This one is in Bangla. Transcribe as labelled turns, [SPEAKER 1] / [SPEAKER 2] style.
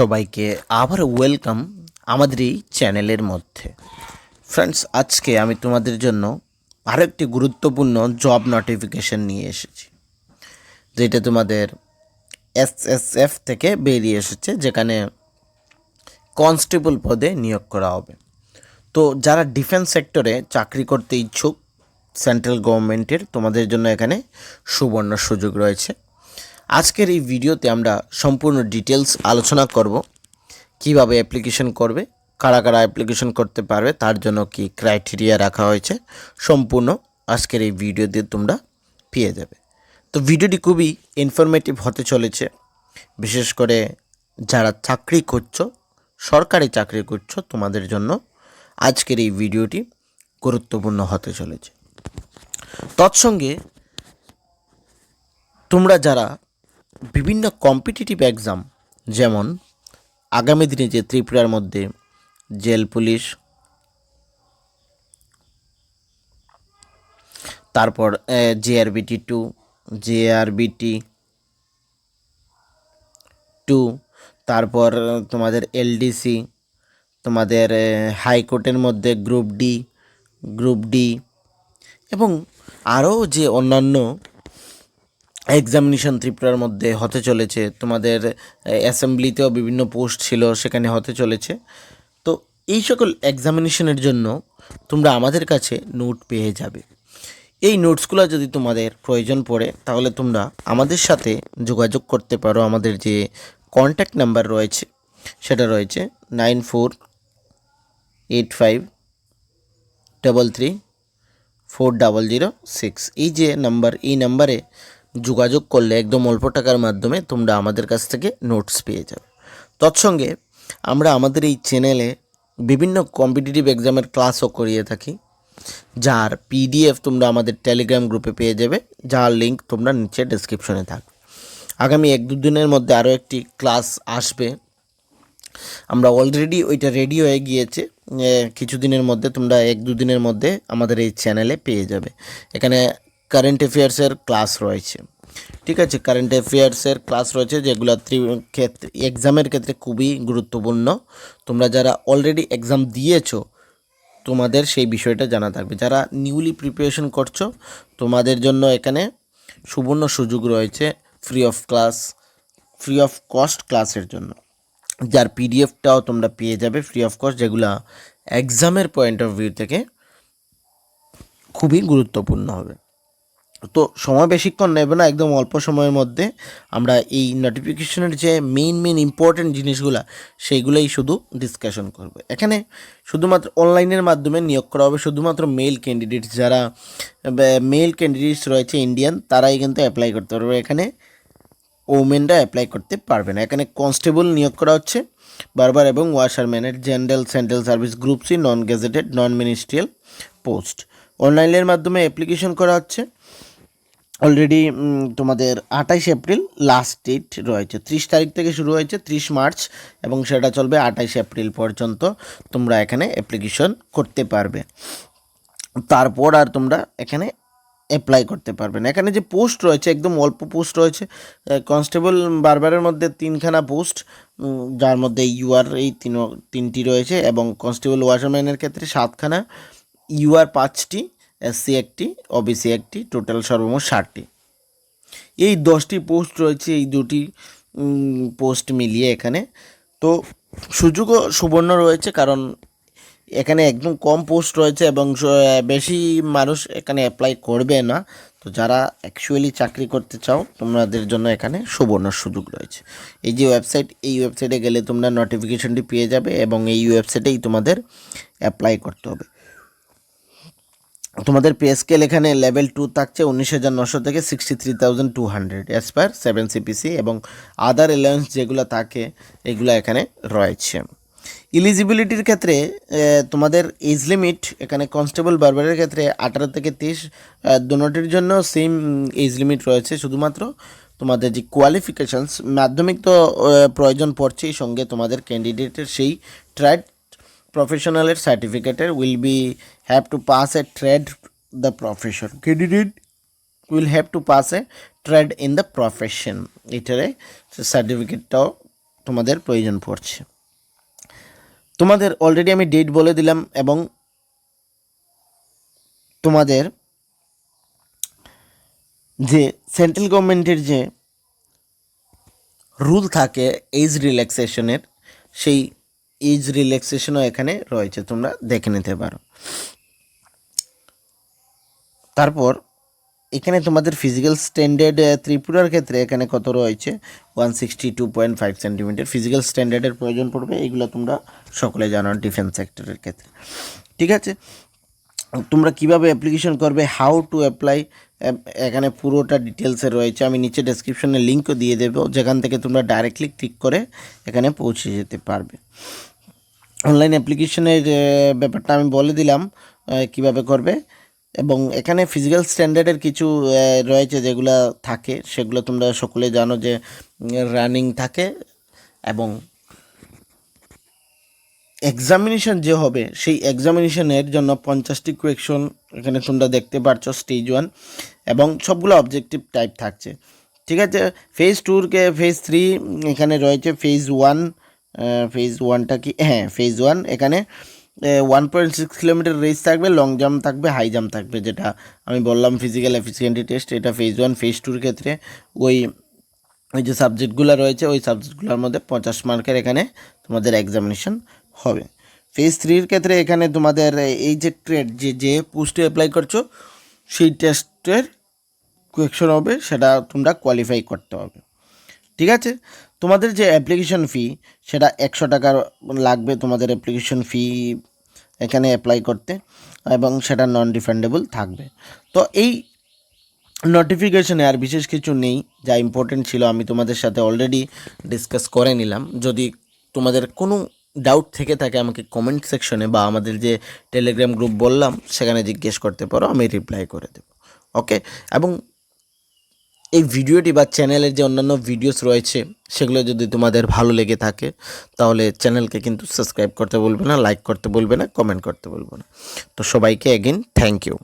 [SPEAKER 1] সবাইকে আবার ওয়েলকাম আমাদের এই চ্যানেলের মধ্যে। ফ্রেন্ডস, আজকে আমি তোমাদের জন্য আরও একটি গুরুত্বপূর্ণ জব নোটিফিকেশন নিয়ে এসেছি, যেটা তোমাদের এসএসএফ থেকে বেরিয়ে এসেছে, যেখানে কনস্টেবল পদে নিয়োগ করা হবে। তো যারা ডিফেন্স সেক্টরে চাকরি করতে ইচ্ছুক সেন্ট্রাল গভর্নমেন্টের, তোমাদের জন্য এখানে সুবর্ণ সুযোগ রয়েছে। আজকের এই ভিডিওতে আমরা সম্পূর্ণ ডিটেলস আলোচনা করব, কিভাবে অ্যাপ্লিকেশন করবে, কারা কারা অ্যাপ্লিকেশন করতে পারবে, তার জন্য কি ক্রাইটেরিয়া রাখা হয়েছে, সম্পূর্ণ আজকের এই ভিডিও দিয়ে তোমরা পেয়ে যাবে। তো ভিডিওটি খুবই ইনফরমেটিভ হতে চলেছে, বিশেষ করে যারা চাকরি করছো, সরকারি চাকরি করছো, তোমাদের জন্য আজকের এই ভিডিওটি গুরুত্বপূর্ণ হতে চলেছে। তৎসঙ্গে তোমরা যারা বিভিন্ন কম্পিটিটিভ এক্সাম, যেমন আগামী দিনে যে ত্রিপুরার মধ্যে জেল পুলিশ, তারপর JRBT 2, JRBT 2, তারপর তোমাদের LDC, তোমাদের হাইকোর্টের মধ্যে গ্রুপ ডি এবং আরও যে অন্যান্য এক্সামিনেশন ত্রিপুরার মধ্যে হতে চলেছে, তোমাদের অ্যাসেম্বলিতেও বিভিন্ন পোস্ট ছিল, সেখানে হতে চলেছে। তো এই সকল এক্সামিনেশনের জন্য তোমরা আমাদের কাছে নোট পেয়ে যাবে। এই নোটসগুলো যদি তোমাদের প্রয়োজন পড়ে, তাহলে তোমরা আমাদের সাথে যোগাযোগ করতে পারো। আমাদের যে কন্ট্যাক্ট নাম্বার রয়েছে সেটা রয়েছে 9485334006। এই যে নাম্বার, এই নাম্বারে যোগাযোগ করলে একদম অল্প টাকার মাধ্যমে তোমরা আমাদের কাছ থেকে নোটস পেয়ে যাবে। তৎসঙ্গে আমরা আমাদের এই চ্যানেলে বিভিন্ন কম্পিটিটিভ এক্সামের ক্লাসও করিয়ে থাকি, যার PDF তোমরা আমাদের টেলিগ্রাম গ্রুপে পেয়ে যাবে, যার লিঙ্ক তোমরা নিচে ডেসক্রিপশনে থাকবে। আগামী 1-2 দিনের মধ্যে আরও একটি ক্লাস আসবে, আমরা অলরেডি ওইটা রেডি হয়ে গিয়েছে। কিছুদিনের মধ্যে তোমরা 1-2 দিনের মধ্যে আমাদের এই চ্যানেলে পেয়ে যাবে। এখানে কারেন্ট অ্যাফেয়ার্সের ক্লাস রয়েছে, ঠিক আছে, কারেন্ট অ্যাফেয়ার্সের ক্লাস রয়েছে, যেগুলো ক্ষেত্রে এক্সামের ক্ষেত্রে খুবই গুরুত্বপূর্ণ। তোমরা যারা অলরেডি এক্সাম দিয়েছো, তোমাদের সেই বিষয়টা জানা থাকবে। যারা নিউলি প্রিপারেশন করছো, তোমাদের জন্য এখানে সুবর্ণ সুযোগ রয়েছে ফ্রি অফ কস্ট ক্লাসের জন্য, যার PDFটাও তোমরা পেয়ে যাবে ফ্রি অফ কস্ট, যেগুলা এক্সামের পয়েন্ট অফ ভিউ থেকে খুবই গুরুত্বপূর্ণ হবে। তো সময় বেশিক্ষণ নেবে না, একদম অল্প সময়ের মধ্যে আমরা এই নোটিফিকেশনের যে মেইন ইম্পর্টেন্ট জিনিসগুলো, সেইগুলোই শুধু ডিসকাশন করব। এখানে শুধুমাত্র অনলাইনের মাধ্যমে নিয়োগ করা হবে, শুধুমাত্র মেল ক্যান্ডিডেটস, যারা মেল ক্যান্ডিডেটস রয়েছে ইন্ডিয়ান, তারাই কিন্তু অ্যাপ্লাই করতে পারবে। এখানে ওমেনরা অ্যাপ্লাই করতে পারবে না। এখানে কনস্টেবল নিয়োগ করা হচ্ছে বারবার, এবং ওয়াশারম্যানের general central service group C, non gazetted, non ministerial post. অনলাইনের মাধ্যমে অ্যাপ্লিকেশন করা হচ্ছে। অলরেডি তোমাদের 28 এপ্রিল লাস্ট ডেট রয়েছে, 30 তারিখ থেকে শুরু হয়েছে, 30 মার্চ, এবং সেটা চলবে 28 এপ্রিল পর্যন্ত। তোমরা এখানে অ্যাপ্লিকেশন করতে পারবে, তারপর আর তোমরা এখানে অ্যাপ্লাই করতে পারবে না। এখানে যে পোস্ট রয়েছে, একদম অল্প পোস্ট রয়েছে। কনস্টেবল বারবারের মধ্যে 3খানা পোস্ট, যার মধ্যে UR এই তিনটি রয়েছে, এবং কনস্টেবল ওয়াশারম্যানের ক্ষেত্রে 7খানা, UR 5টি, SC 1টি, OBC 1টি, টোটাল সর্বমোট 60টি। এই 10টি পোস্ট রয়েছে, এই দুটি পোস্ট মিলিয়ে এখানে। তো সুযোগও সুবর্ণ রয়েছে, কারণ এখানে একদম কম পোস্ট রয়েছে এবং বেশি মানুষ এখানে অ্যাপ্লাই করবে না। তো যারা অ্যাকচুয়ালি চাকরি করতে চাও, তোমাদের জন্য এখানে সুবর্ণ সুযোগ রয়েছে। এই যে ওয়েবসাইট, এই ওয়েবসাইটে গেলে তোমরা নোটিফিকেশনটি পেয়ে যাবে, এবং এই ওয়েবসাইটেই তোমাদের অ্যাপ্লাই করতে হবে। তোমাদের পে স্কেল এখানে লেভেল 2 থাকছে 19,900 থেকে 63,200 অ্যাজ পার 7 CPC, এবং আদার অ্যালাউন্স যেগুলো থাকে এগুলো এখানে রয়েছে। ইলিজিবিলিটির ক্ষেত্রে তোমাদের এজ লিমিট এখানে কনস্টেবল বারবারের ক্ষেত্রে 18 থেকে 30, দুটোটির জন্য সেম এজ লিমিট রয়েছে। শুধুমাত্র তোমাদের যে কোয়ালিফিকেশানস, মাধ্যমিক তো প্রয়োজন পড়ছেই, সঙ্গে তোমাদের ক্যান্ডিডেটের সেই ট্রেড প্রফেশনালের সার্টিফিকেটের will be have to pass A trade the profession, candidate will have to pass A trade in the profession, এটারে সার্টিফিকেটটাও তোমাদের প্রয়োজন পড়ছে। তোমাদের অলরেডি আমি ডেট বলে দিলাম, এবং তোমাদের যে সেন্ট্রাল গভর্নমেন্টের যে রুল থাকে এজ রিল্যাক্সেশনের, সেই এজ রিল্যাক্সেশনও এখানে রয়েছে, তোমরা দেখে নিতে পারো। তারপর এখানে তোমাদের ফিজিক্যাল স্ট্যান্ডার্ড ত্রিপুরার ক্ষেত্রে এখানে কত রয়েছে, 162.5 সেন্টিমিটার ফিজিক্যাল স্ট্যান্ডার্ডের প্রয়োজন পড়বে। এইগুলো তোমরা সকলে জানো ডিফেন্স সেক্টরের ক্ষেত্রে। ঠিক আছে, তোমরা কিভাবে অ্যাপ্লিকেশন করবে, হাউ টু অ্যাপ্লাই, এখানে পুরোটা ডিটেলসে রয়েছে। আমি নিচে ডেসক্রিপশনে লিঙ্কও দিয়ে দেবো, যেখান থেকে তোমরা ডাইরেক্টলি ক্লিক করে এখানে পৌঁছে যেতে পারবে। অনলাইন অ্যাপ্লিকেশনের ব্যাপারটা আমি বলে দিলাম কিভাবে করবে, এবং এখানে ফিজিক্যাল স্ট্যান্ডার্ডের কিছু রয়েছে যেগুলো থাকে, সেগুলো তোমরা সকলে জানো যে রানিং থাকে, এবং এক্সামিনেশন যে হবে সেই এক্সামিনেশনের জন্য 50টি কোয়েকশন এখানে তোমরা দেখতে পাচ্ছ, স্টেজ 1, এবং সবগুলো অবজেক্টিভ টাইপ থাকছে। ঠিক আছে, ফেজ 2কে ফেজ 3 এখানে রয়েছে। ফেজ ওয়ানটা কি, হ্যাঁ ফেজ 1 এখানে 1.6 কিলোমিটার রেস থাকবে, লং জাম্প থাকবে, হাই জাম্প থাকবে, যেটা আমি বললাম ফিজিক্যাল এফিসিয়েন্টি টেস্ট, এটা ফেজ 1। ফেজ 2-র ক্ষেত্রে ওই যে সাবজেক্টগুলো রয়েছে ওই সাবজেক্টগুলোর মধ্যে 50 মার্কের এখানে তোমাদের এক্সামিনেশন হবে। ফেজ 3-র ক্ষেত্রে এখানে তোমাদের এই যে ট্রেড যে পোস্টে অ্যাপ্লাই করছো সেই টেস্টের কোয়েকশন হবে, সেটা তোমরা কোয়ালিফাই করতে হবে। ঠিক আছে, তোমাদের যে অ্যাপ্লিকেশন ফি সেটা 100 টাকা লাগবে, তোমাদের অ্যাপ্লিকেশন ফি এখানে অ্যাপ্লাই করতে, এবং সেটা নন রিফান্ডেবল থাকবে। তো এই নোটিফিকেশনে আর বিশেষ কিছু নেই, যা ইম্পর্টেন্ট ছিল আমি তোমাদের সাথে অলরেডি ডিসকাস করে নিলাম। যদি তোমাদের কোনো ডাউট থেকে থাকে আমাকে কমেন্ট সেকশনে বা আমাদের যে টেলিগ্রাম গ্রুপ বললাম সেখানে জিজ্ঞেস করতে পারো, আমি রিপ্লাই করে দেবো। ওকে, এবং এই ভিডিওটি বা চ্যানেলের যে অন্যান্য ভিডিওস রয়েছে সেগুলো যদি তোমাদের ভালো লেগে থাকে তাহলে চ্যানেলকে কিন্তু সাবস্ক্রাইব করতে বলবে না, লাইক করতে বলবে না, কমেন্ট করতে বলবে না। তো সবাইকে অ্যাগেন থ্যাংক ইউ।